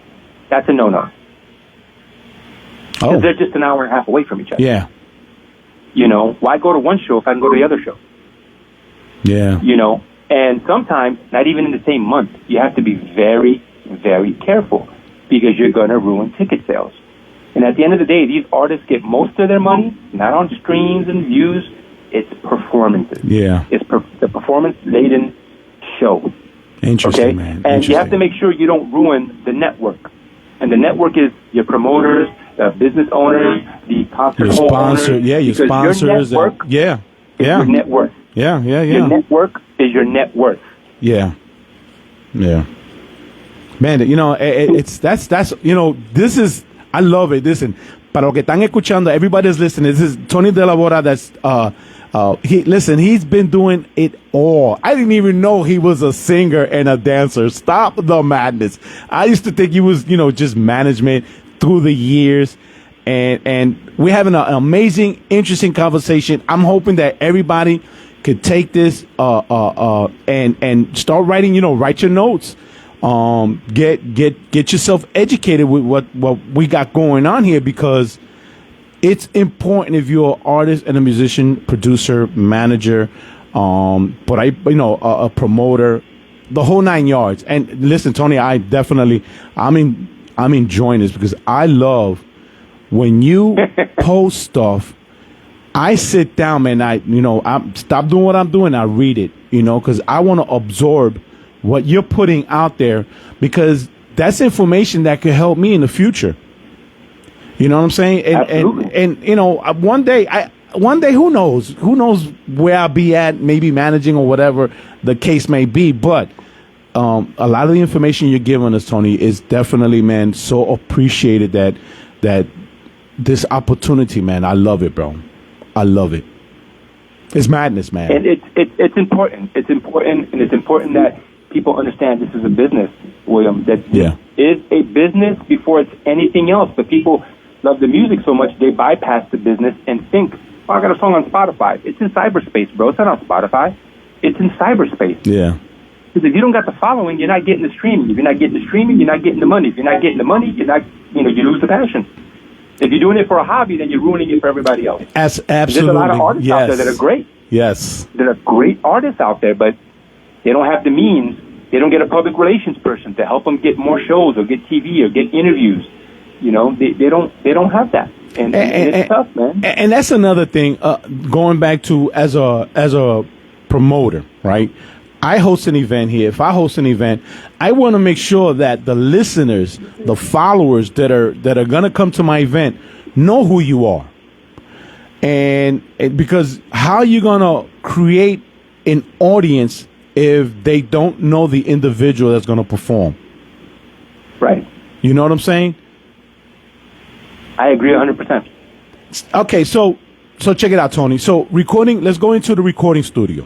that's a no-no. Because they're just an hour and a half away from each other. Yeah. Why go to one show if I can go to the other show? Yeah. And sometimes, not even in the same month, you have to be very, very careful because you're going to ruin ticket sales. And at the end of the day, these artists get most of their money, not on streams and views, it's performances. Yeah. It's the performance-laden show. Interesting, okay? Man. And Interesting. You have to make sure you don't ruin the network. And the network is your promoters, business owners, the concert owners. Yeah, your sponsors. Your network is your net worth. Yeah. Your network is your net worth. Yeah. Yeah. Man, this is... I love it. Listen, para lo que están escuchando, everybody's listening. This is Tony Delavora. He's been doing it all. I didn't even know he was a singer and a dancer. Stop the madness. I used to think he was, just management through the years. And we're having an amazing, interesting conversation. I'm hoping that everybody could take this and start writing, write your notes. Get yourself educated with what we got going on here, because it's important if you're an artist and a musician, producer, manager, a promoter, the whole 9 yards. And listen, Tony, I'm enjoying this because I love when you post stuff. I sit down, man. I stop doing what I'm doing. I read it, because I want to absorb what you're putting out there, because that's information that could help me in the future. You know what I'm saying? And one day, who knows where I'll be at, maybe managing or whatever the case may be. But a lot of the information you're giving us, Tony, is definitely, man, so appreciated that this opportunity, man. I love it, bro. I love it. It's madness, man. And it's important. It's important, and it's important that people understand this is a business, William, that is a business before it's anything else. But people love the music so much, they bypass the business and think, oh, I got a song on Spotify. It's in cyberspace, bro. It's not on Spotify. It's in cyberspace. Yeah. Because if you don't got the following, you're not getting the streaming. If you're not getting the streaming, you're not getting the money. If you're not getting the money, you're not, you lose the passion. If you're doing it for a hobby, then you're ruining it for everybody else. Absolutely. There's a lot of artists out there that are great. Yes. There are great artists out there, but they don't have the means. They don't get a public relations person to help them get more shows or get TV or get interviews. They don't have that, and it's tough, man. And that's another thing. Going back to as a promoter, right? I host an event here. If I host an event, I want to make sure that the listeners, the followers that are going to come to my event know who you are. And because how are you going to create an audience if they don't know the individual that's going to perform? Right. You know what I'm saying? I agree 100%. Okay, so check it out, Tony. So recording, let's go into the recording studio.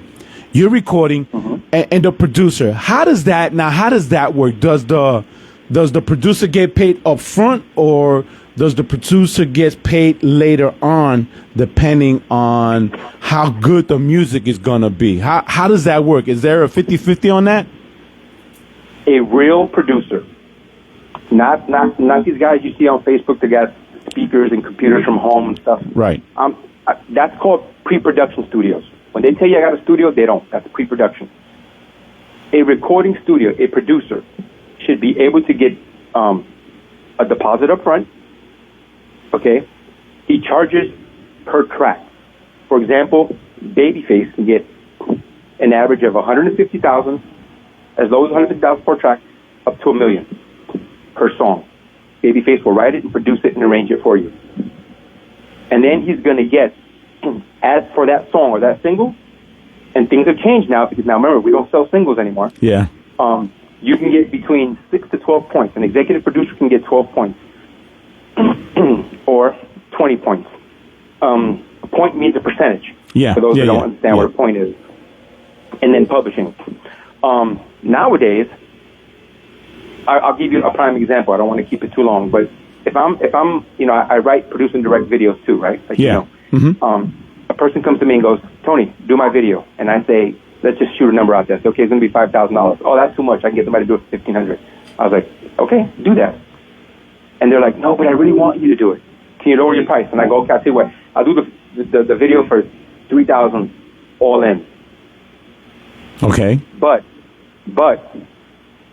You're recording, and the producer. How does that work? Does the producer get paid up front, or does the producer get paid later on, depending on how good the music is gonna be? How does that work? Is there a 50-50 on that? A real producer, not these guys you see on Facebook that got speakers and computers from home and stuff. Right. That's called pre-production studios. When they tell you I got a studio, they don't. That's pre-production. A recording studio, a producer, should be able to get a deposit up front. Okay? He charges per track. For example, Babyface can get an average of $150,000, as low as $150,000 per track, up to $1 million per song. Babyface will write it and produce it and arrange it for you. And then he's going to get, as for that song or that single, and things have changed now because now remember, we don't sell singles anymore. Yeah. You can get between 6 to 12 points. An executive producer can get 12 points or 20 points. A point means a percentage. Yeah. For those that don't understand what a point is. And then publishing. Nowadays, I'll give you a prime example. I don't want to keep it too long, but if I'm, I write, produce, and direct videos too, right? Like, a person comes to me and goes, Tony, do my video. And I say, let's just shoot a number out there. So, okay, it's going to be $5,000. Oh, that's too much. I can get somebody to do it for $1,500. I was like, okay, do that. And they're like, no, but I really want you to do it. Can you lower your price? And I go, okay, I'll tell you what, I'll do the video for $3,000 all in. Okay. But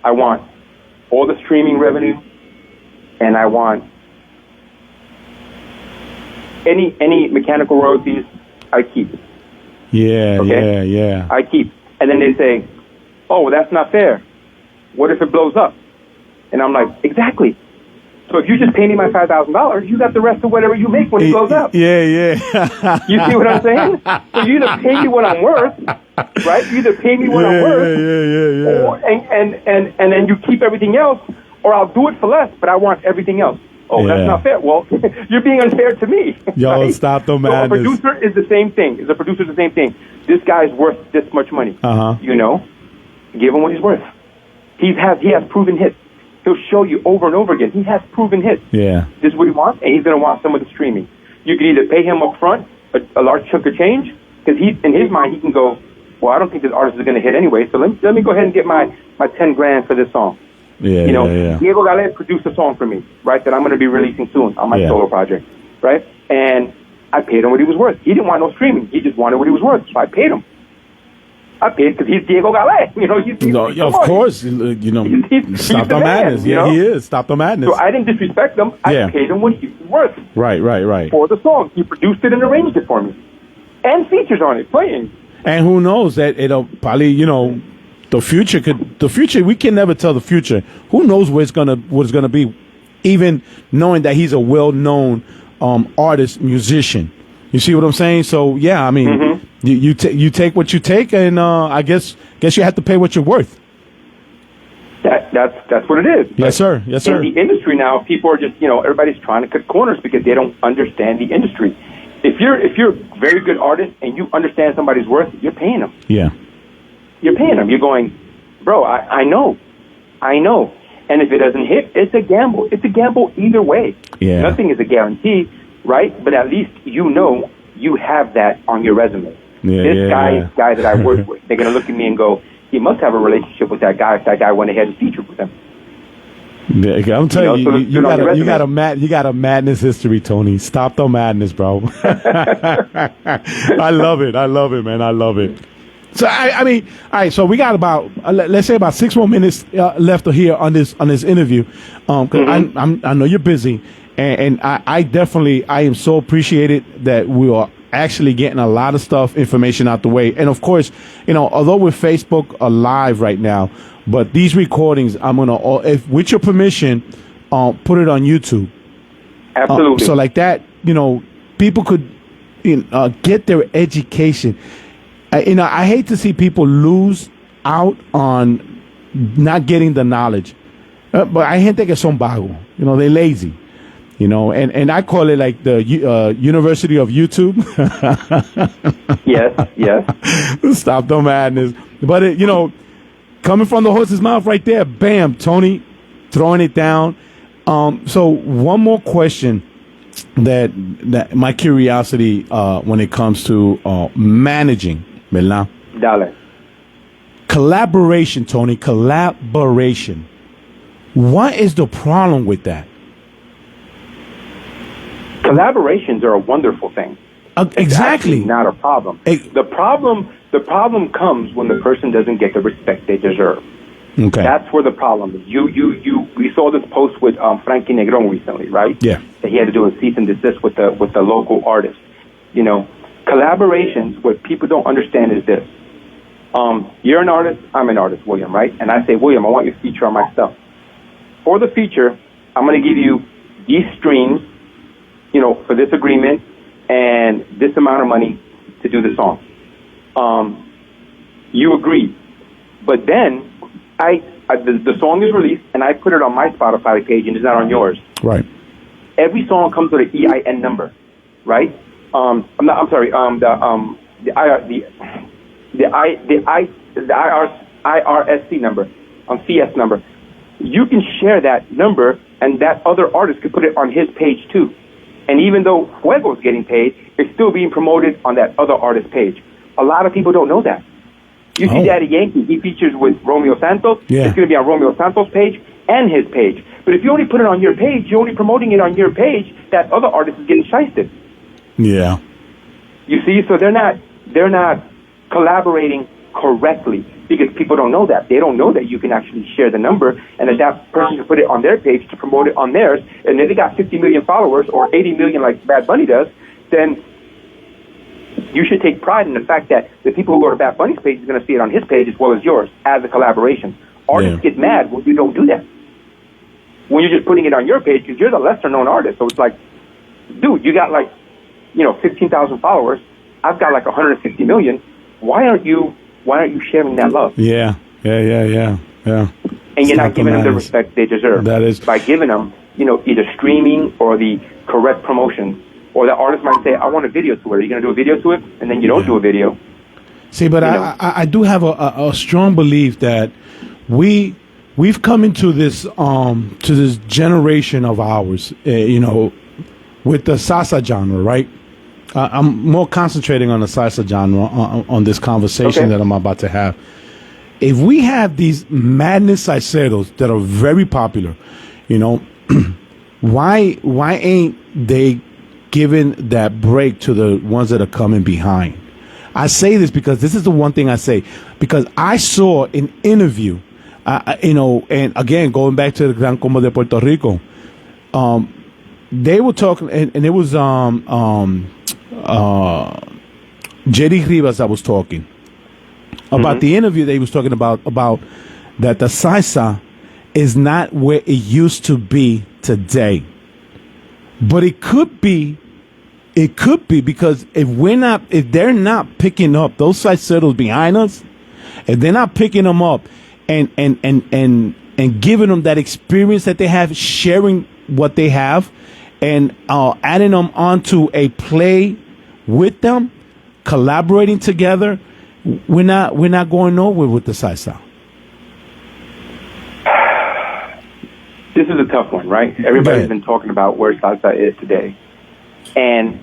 I want all the streaming revenue, and I want any mechanical royalties I keep. Yeah, okay? yeah. I keep. And then they say, oh, well, that's not fair. What if it blows up? And I'm like, exactly. So if you just pay me my $5,000, you got the rest of whatever you make when it blows up. Yeah. You see what I'm saying? So you either pay me what I'm worth, right? You either pay me what I'm worth, yeah. or, and then you keep everything else, or I'll do it for less, but I want everything else. Oh, that's not fair. Well, you're being unfair to me. Yo, right? stop the madness. So a producer is the same thing. The producer is the same thing. This guy's worth this much money. You know, give him what he's worth. He has proven hits. He'll show you over and over again. He has proven hits. Yeah. This is what he wants, and he's going to want some of the streaming. You can either pay him up front a large chunk of change, because in his mind he can go, well, I don't think this artist is going to hit anyway, so let me go ahead and get my $10,000 for this song. Yeah, Diego Galez produced a song for me, right, that I'm going to be releasing soon on my solo project, right? And I paid him what he was worth. He didn't want no streaming. He just wanted what he was worth, so I paid him. I paid because he's Diego Galez. Of course. Stop the madness. Yeah, he is. Stop the madness. So I didn't disrespect him. I paid him what he was worth. Right. For the song. He produced it and arranged it for me. And features on it, playing. And who knows that it'll probably, the future, we can never tell the future. Who knows what it's gonna be, even knowing that he's a well-known artist, musician. You see what I'm saying? So yeah, I mean, you take what you take, and I guess you have to pay what you're worth. That's what it is. Yes, sir. Yes, sir. In the industry now, people are just everybody's trying to cut corners because they don't understand the industry. If you're a very good artist and you understand somebody's worth, you're paying them. Yeah. You're paying them. You're going, bro, I know. And if it doesn't hit, it's a gamble. It's a gamble either way. Yeah. Nothing is a guarantee, right? But at least you have that on your resume. This guy that I work with, they're going to look at me and go, he must have a relationship with that guy if that guy went ahead and featured with him. Yeah, I'm telling you got a madness history, Tony. Stop the madness, bro. I love it, man. I love it. So I mean, all right. So we got about let's say about 6 more minutes left here on this interview. 'Cause I know you're busy, And I definitely, I am so appreciated that we are actually getting a lot of information out the way. And of course, although we're Facebook live right now, but these recordings, I'm going to, if with your permission, put it on YouTube. Absolutely. So like that, people could get their education. I hate to see people lose out on not getting the knowledge. But hay gente que son vagos, they're lazy, and I call it like the University of YouTube. Yes. Stop the madness. But, coming from the horse's mouth right there, bam, Tony throwing it down. So one more question that my curiosity when it comes to managing, ¿verdad? Dale. Collaboration, Tony, collaboration. What is the problem with that? Collaborations are a wonderful thing. Exactly. It's not a problem. The problem comes when the person doesn't get the respect they deserve. Okay. That's where the problem is. We saw this post with Frankie Negron recently, right? Yeah. That he had to do a cease and desist with the local artist. Collaborations, what people don't understand is this. You're an artist, I'm an artist, William, right? And I say, William, I want you to feature on my stuff. For the feature, I'm going to give you these streams, for this agreement and this amount of money to do the song. You agree. But then the song is released and I put it on my Spotify page and it's not on yours. Right. Every song comes with an EIN number, right? The IRSC number, CS number. You can share that number, and that other artist could put it on his page too. And even though Fuego's getting paid, it's still being promoted on that other artist's page. A lot of people don't know that. You see Daddy Yankee, he features with Romeo Santos. Yeah. It's going to be on Romeo Santos' page and his page. But if you only put it on your page, you're only promoting it on your page, that other artist is getting shysted. Yeah. You see, so they're not collaborating correctly because people don't know that. They don't know that you can actually share the number and that person can put it on their page to promote it on theirs. And if they got 50 million followers or 80 million like Bad Bunny does, then you should take pride in the fact that the people who go to Bad Bunny's page is going to see it on his page as well as yours as a collaboration. Artists get mad when you don't do that. When you're just putting it on your page because you're the lesser known artist. So it's like, dude, you got 15,000 followers. I've got 150 million. Why aren't you sharing that love? Yeah. And you're not giving them the respect they deserve. That is by giving them, either streaming or the correct promotion. Or the artist might say, I want a video to it. Are you going to do a video to it? And then you don't do a video. See, but I do have a strong belief that we've come into this to this generation of ours, with the salsa genre, right? I'm more concentrating on the salsa genre on this conversation that I'm about to have. If we have these madness salseros that are very popular, why ain't they giving that break to the ones that are coming behind? I say this because this is the one thing I say, because I saw an interview, and again, going back to the Gran Combo de Puerto Rico, they were talking, and it was Jerry Rivas that was talking about the interview that he was talking about that the salsa is not where it used to be today. But it could be because if they're not picking up those salseros behind us, if they're not picking them up and giving them that experience that they have, sharing what they have, and adding them onto a play with them, collaborating together, we're not going nowhere with the salsa. This is a tough one, right? Everybody's been talking about where salsa is today. And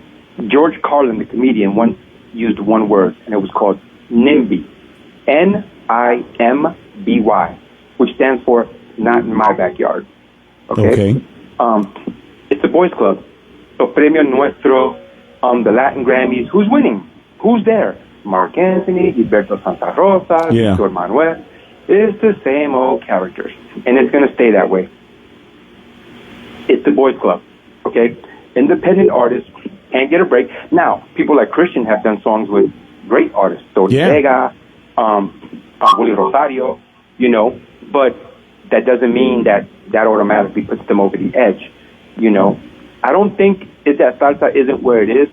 George Carlin, the comedian, once used one word, and it was called NIMBY. NIMBY, which stands for Not in My Backyard. Okay. It's a boys' club. So Premio Nuestro, the Latin Grammys, who's winning? Who's there? Mark Anthony, Gilberto Santa Rosa, Victor Manuel. It's the same old characters. And it's going to stay that way. It's the boys' club. Okay, independent artists can't get a break. Now, people like Christian have done songs with great artists, so Vega, Willie Rosario, you know, but that doesn't mean that automatically puts them over the edge, you know. I don't think it's that salsa isn't where it is.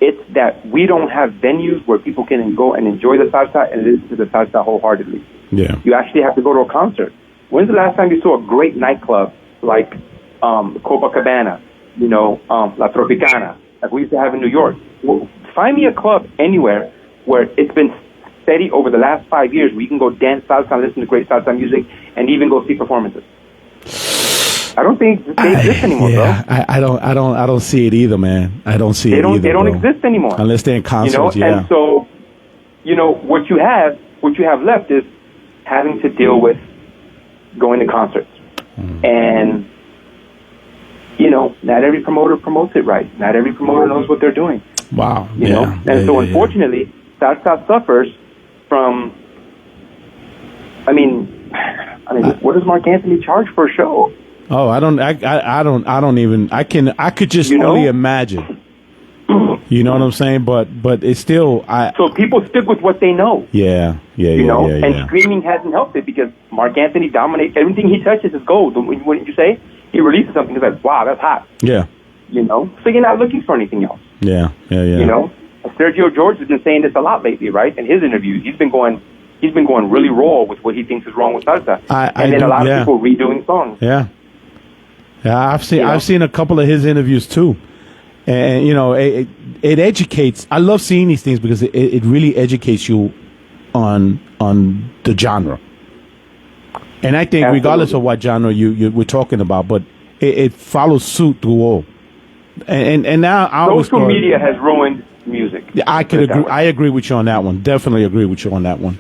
It's that we don't have venues where people can go and enjoy the salsa and listen to the salsa wholeheartedly. Yeah. You actually have to go to a concert. When's the last time you saw a great nightclub like Copacabana, you know, La Tropicana, like we used to have in New York? Well, find me a club anywhere where it's been steady over the last 5 years where you can go dance salsa and listen to great salsa music and even go see performances. I don't think they exist anymore, bro. I don't see it either, man. I don't see it either. They don't exist anymore. Unless they're in concerts, you know? And so, you know, what you have left is having to deal with going to concerts. And, you know, not every promoter promotes it right. Not every promoter knows what they're doing. Wow. You know? And so, unfortunately, salsa suffers from, I mean, what does Mark Anthony charge for a show? Oh, I could just only imagine. You know what I'm saying? But it's still, so people stick with what they know. Yeah. And streaming hasn't helped it because Mark Anthony dominates everything he touches is gold. Wouldn't you say? He releases something, he's like, wow, that's hot. Yeah. You know, so you're not looking for anything else. Yeah. You know, Sergio George has been saying this a lot lately, right? In his interviews, he's been going really raw with what he thinks is wrong with salsa, and then a lot of people redoing songs. Yeah, I've seen a couple of his interviews too, and you know, it educates. I love seeing these things because it really educates you on the genre, and I think regardless of what genre we're talking about, but it follows suit through all. And now social media has ruined music. I could agree. I agree with you on that one. Definitely agree with you on that one.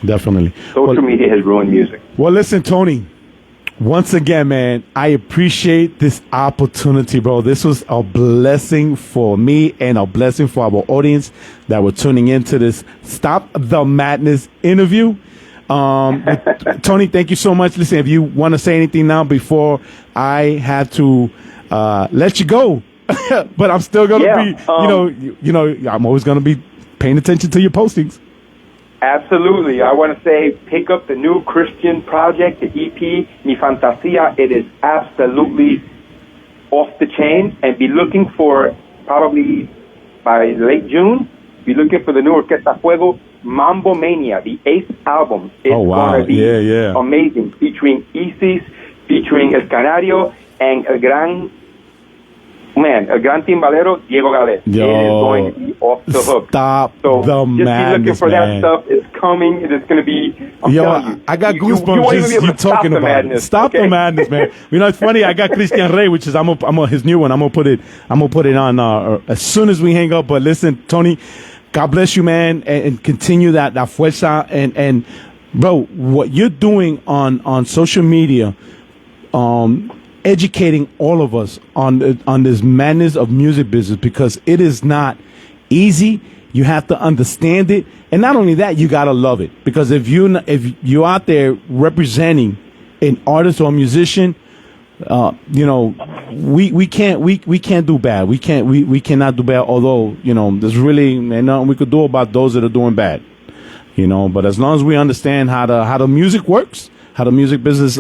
Definitely. Social media has ruined music. Well, listen, Tony. Once again, man, I appreciate this opportunity, bro. This was a blessing for me and a blessing for our audience that were tuning into this Stop the Madness interview. Tony, thank you so much. Listen, if you want to say anything now before I have to let you go, but I'm still going to be, you know, I'm always going to be paying attention to your postings. Absolutely. I want to say pick up the new Christian project, the EP, Mi Fantasia. It is absolutely off the chain. And be looking for, probably by late June, be looking for the new Orquesta Fuego, Mambo Mania, the 8th album. It's going to be amazing. Featuring Isis, featuring El Canario, and El Gran timbalero, Diego Gales. It is going to be off the hook. Stop so the madness, just be looking for that stuff. It's coming. It's going to be, I'm telling you. I got goosebumps just you talking about it. Stop the madness, man. You know, it's funny. I got Christian Rey, which is I'm his new one. I'm gonna put it on as soon as we hang up. But listen, Tony, God bless you, man, and continue that fuerza and bro, what you're doing on social media, educating all of us on this madness of music business, because it is not easy. You have to understand it, and not only that, you gotta love it. Because if you're out there representing an artist or a musician, you know, we can't do bad. We cannot do bad. Although, you know, there's really nothing we could do about those that are doing bad. You know, but as long as we understand how the music works, how the music business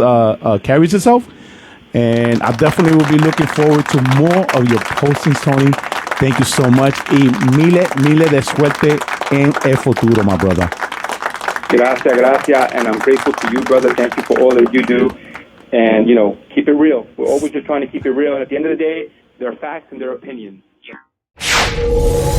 carries itself. And I definitely will be looking forward to more of your postings, Tony. Thank you so much. Y mille de suerte en el futuro, my brother. Gracias. And I'm grateful to you, brother. Thank you for all that you do. And, you know, keep it real. We're always just trying to keep it real. And at the end of the day, there are facts and there are opinions. Yeah.